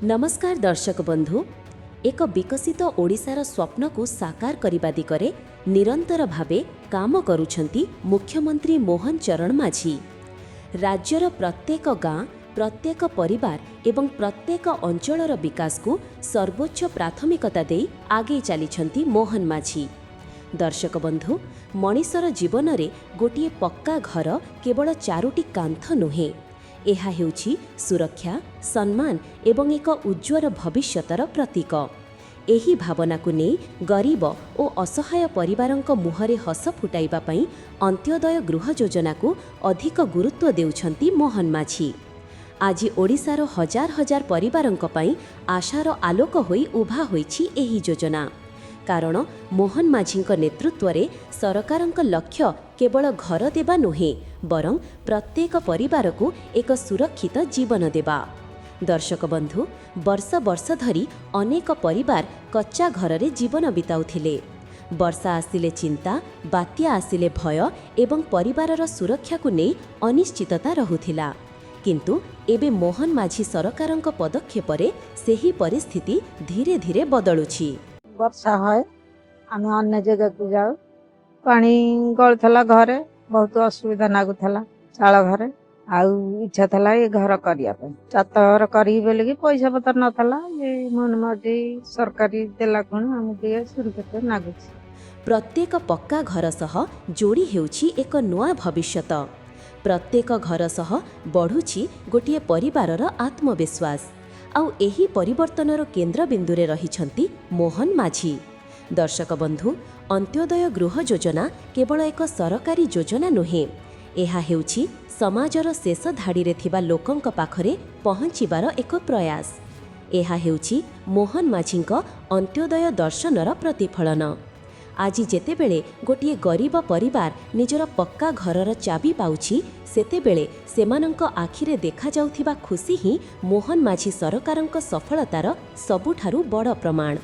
नमस्कार दर्शक बंधु, एक विकसित ओडिशार स्वप्न को साकार करने दिगरे निरंतर भावे काम करुछंती मुख्यमंत्री मोहन चरण माझी। राज्यर प्रत्येक गाँ, प्रत्येक परिवार एवं प्रत्येक अंचलर विकास को सर्वोच्च प्राथमिकता दे आगे चलीछंती मोहन माझी। दर्शक बंधु, मनीषर जीवन रे गोटिए पक्का घर केवल चारोटी कांथ नुहे, एहा हेउछि सुरक्षा, सम्मान एवं एक उज्ज्वल भविष्यतर प्रतीक। एही भावना को नहीं गरीब और असहाय परिवारंक मुहरे हस फुटाइबा पई अंत्योदय गृह योजना को अधिक गुरुत्व देउछंती मोहन माझी। आज ओडिशार हजार हजार परिवारंक पई आशार आलोक होई उभा होईछि एही योजना। कारण मोहन माझींक नेतृत्व रे सरकारंक लक्ष्य केवल घर देबा नुहे, बरं प्रत्येक परिवार को एक सुरक्षित जीवन देबा। दर्शक बंधु, वर्ष वर्ष धरी अनेक परिवार कच्चा घर रे जीवन बिताउथिले। वर्षा आसिले चिंता, बात्या आसिले भय एवं परिवारर सुरक्षा को नहीं अनिश्चितता रहुथिला। किंतु एबे मोहन माझी सरकारंक पदक्षेप रे सेही परिस्थिति धीरे धीरे बदलुछि। वर्षा है आम अन्य जगह को जाऊ, पानी गलुला घरे बहुत असुविधा नागुला। चाल घरे आउ इच्छा था ये घर करने चात घर करी पैसा पतर नाला, ये मन मर्जी सरकारी देला कौन आमको सुरक्षित नागुच। प्रत्येक पक्का घर सह जोड़ी हेउछि एक नुआ भविष्यत। प्रत्येक घर सह बढ़ुछि गोटिए परिवारर आत्मविश्वास। आउ एही परिवर्तनर केन्द्रबिंदु रे रहिछंती मोहन माझी। दर्शक बंधु, अंत्योदय गृह योजना केवल एक सरकारी योजना नुहे, एहा हेउछि समाजर शेष धाड़ी रे थिबा लोकंक पाखरे पहुंचिबार एक प्रयास। एहा हेउछि मोहन माझींक अंत्योदय दर्शनर प्रतिफलन। आज जेतेबेले गोटिए गरीब परिवार निजर पक्का घरर चाबी पाउछि, सेतेबेले सेमानंक आखिरे देखा जाउथिबा खुशी ही मोहन माझी सरकारंक सफलतार सबुठारु बड़ प्रमाण।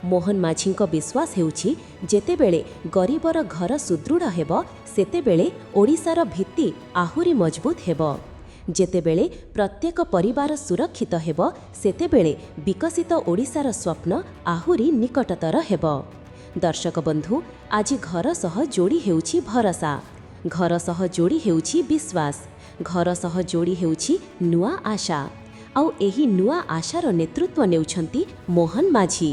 मोहन माझींक विश्वास हेउछि जेतेबेले गरीबर घर सुदृढ़ हेब, सेतेबेले ओडिशार भित्ति आहुरी मजबूत हेब। जेतेबेले प्रत्येक परिवार सुरक्षित हेब, सेतेबेले विकसित ओडिशार स्वप्न आहुरी निकटतर हेब। दर्शक बंधु, आज घर सह जोड़ी हेउछि भरसा, घर सह जोड़ी हेउछि विश्वास, घर सह जोड़ी हेउछि नुआ आशा। आउ एही नुआ आशार नेतृत्व नेउछंती मोहन माझी।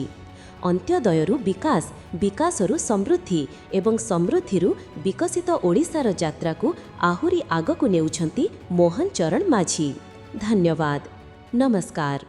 अंत्योदयरु विकास, विकासरु समृद्धि एवं समृद्धिरु विकसित ओडिशार यात्रा को आहुरी आगकु नेउछंती मोहन चरण माझी। धन्यवाद। नमस्कार।